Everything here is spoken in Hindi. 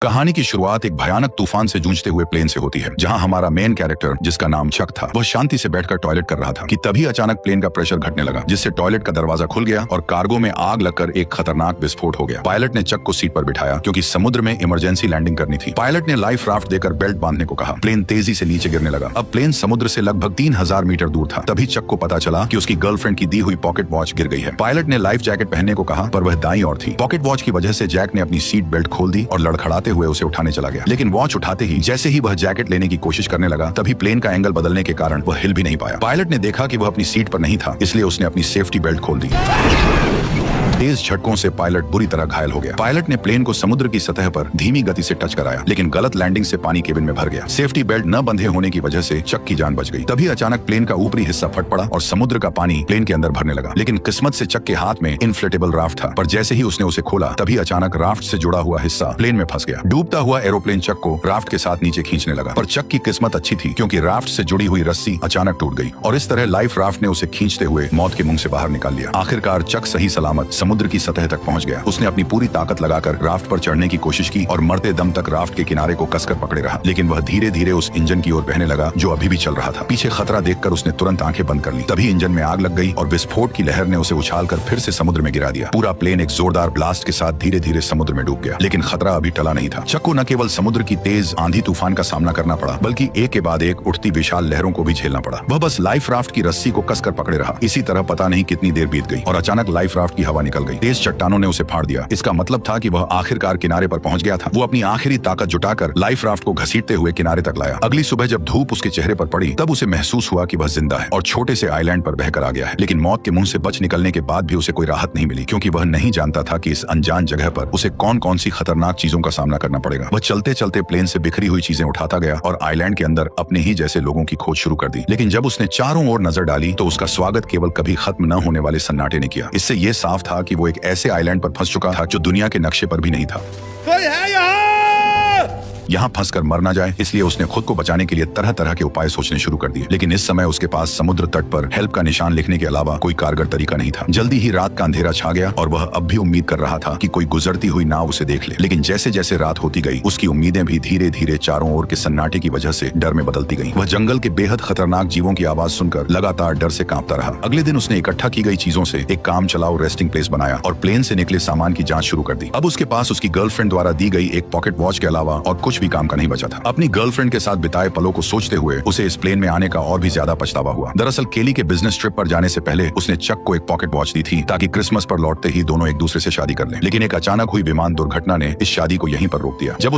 कहानी की शुरुआत एक भयानक तूफान से जूझते हुए प्लेन से होती है, जहां हमारा मेन कैरेक्टर, जिसका नाम चक था, वह शांति से बैठकर टॉयलेट कर रहा था कि तभी अचानक प्लेन का प्रेशर घटने लगा, जिससे टॉयलेट का दरवाजा खुल गया और कार्गो में आग लगकर एक खतरनाक विस्फोट हो गया। पायलट ने चक को सीट पर बिठाया क्योंकि समुद्र में इमरजेंसी लैंडिंग करनी थी। पायलट ने लाइफ राफ्ट देकर बेल्ट बांधने को कहा। प्लेन तेजी से नीचे गिरने लगा। अब प्लेन समुद्र से लगभग 3000 मीटर दूर था। तभी चक को पता चला कि उसकी गर्लफ्रेंड की दी हुई पॉकेट वॉच गिर गई है। पायलट ने लाइफ जैकेट पहनने को कहा, पर वह दाईं ओर थी। पॉकेट वॉच की वजह से जैक ने अपनी सीट बेल्ट खोल दी और लड़खड़ाते हुए उसे उठाने चला गया। लेकिन वॉच उठाते ही जैसे ही वह जैकेट लेने की कोशिश करने लगा, तभी प्लेन का एंगल बदलने के कारण वह हिल भी नहीं पाया। पायलट ने देखा कि वह अपनी सीट पर नहीं था, इसलिए उसने अपनी सेफ्टी बेल्ट खोल दी। तेज झटकों से पायलट बुरी तरह घायल हो गया। पायलट ने प्लेन को समुद्र की सतह पर धीमी गति से टच कराया, लेकिन गलत लैंडिंग से पानी केबिन में भर गया। सेफ्टी बेल्ट न बंधे होने की वजह से चक की जान बच गई। तभी अचानक प्लेन का ऊपरी हिस्सा फट पड़ा और समुद्र का पानी प्लेन के अंदर भरने लगा। लेकिन किस्मत से चक के हाथ में इन्फ्लेटेबल राफ्ट था, पर जैसे ही उसने उसे खोला, तभी अचानक राफ्ट से जुड़ा हुआ हिस्सा प्लेन में फंस गया। डूबता हुआ एरोप्लेन चक को राफ्ट के साथ नीचे खींचने लगा, पर चक की किस्मत अच्छी थी क्योंकि राफ्ट से जुड़ी हुई रस्सी अचानक टूट गई और इस तरह लाइफ राफ्ट ने उसे खींचते हुए मौत के मुंह से बाहर निकाल लिया। आखिरकार चक सही सलामत समुद्र की सतह तक पहुंच गया। उसने अपनी पूरी ताकत लगाकर राफ्ट पर चढ़ने की कोशिश की और मरते दम तक राफ्ट के किनारे को कसकर पकड़े रहा, लेकिन वह धीरे धीरे उस इंजन की ओर बहने लगा जो अभी भी चल रहा था। पीछे खतरा देखकर उसने तुरंत आंखें बंद कर ली। तभी इंजन में आग लग गई और विस्फोट की लहर ने उसे उछालकर फिर से समुद्र में गिरा दिया। पूरा प्लेन एक जोरदार ब्लास्ट के साथ धीरे धीरे समुद्र में डूब गया, लेकिन खतरा अभी टला नहीं था। चक को न केवल समुद्र की तेज आंधी तूफान का सामना करना पड़ा, बल्कि एक के बाद एक उठती विशाल लहरों को भी झेलना पड़ा। वह बस लाइफ राफ्ट की रस्सी को कसकर पकड़े रहा। इसी तरह पता नहीं कितनी देर बीत गई और अचानक लाइफ राफ्ट की हवा निकल गई। तेज चट्टानों ने उसे फाड़ दिया। इसका मतलब था कि वह आखिरकार किनारे पर पहुंच गया था। वो अपनी आखिरी ताकत जुटाकर लाइफ राफ्ट को घसीटते हुए किनारे तक लाया। अगली सुबह जब धूप उसके चेहरे पर पड़ी, तब उसे महसूस हुआ कि वह जिंदा है और छोटे से आइलैंड पर बहकर आ गया है। लेकिन मौत के मुंह से बच निकलने के बाद भी उसे कोई राहत नहीं मिली, क्योंकि वह नहीं जानता था कि इस अनजान जगह पर उसे कौन कौन सी खतरनाक चीजों का सामना करना पड़ेगा। वह चलते चलते प्लेन से बिखरी हुई चीजें उठाता गया और आइलैंड के अंदर अपने ही जैसे लोगों की खोज शुरू कर दी। लेकिन जब उसने चारों ओर नजर डाली, तो उसका स्वागत केवल कभी खत्म न होने वाले सन्नाटे ने किया। इससे यह साफ था कि वो एक ऐसे आइलैंड पर फंस चुका था जो दुनिया के नक्शे पर भी नहीं था। कोई है यहाँ? यहाँ फंसकर मर ना जाए, इसलिए उसने खुद को बचाने के लिए तरह तरह के उपाय सोचने शुरू कर दिए। लेकिन इस समय उसके पास समुद्र तट पर हेल्प का निशान लिखने के अलावा कोई कारगर तरीका नहीं था। जल्दी ही रात का अंधेरा छा गया और वह अब भी उम्मीद कर रहा था कि कोई गुजरती हुई नाव उसे देख ले। लेकिन जैसे जैसे रात होती गई, उसकी उम्मीदें भी धीरे धीरे चारों ओर के सन्नाटे की वजह से डर में बदलती गई। वह जंगल के बेहद खतरनाक जीवों की आवाज सुनकर लगातार डर से कांपता रहा। अगले दिन उसने इकट्ठा की गई चीजों से एक काम चलाओ रेस्टिंग प्लेस बनाया और प्लेन से निकले सामान की जांच शुरू कर दी। अब उसके पास उसकी गर्लफ्रेंड द्वारा दी गई एक पॉकेट वॉच के अलावा और कुछ भी काम का नहीं बचा था। अपनी गर्लफ्रेंड के साथ बिताए पलों को सोचते हुए उसे इस प्लेन में आने का और भी ज्यादा पछतावा हुआ। दरअसल केली के बिजनेस ट्रिप पर जाने से पहले उसने चक को एक पॉकेट वॉच दी थी, ताकि क्रिसमस पर लौटते ही दोनों एक दूसरे से शादी कर लें। लेकिन एक अचानक हुई विमान दुर्घटना ने इस शादी को यहीं पर रोक दिया। जब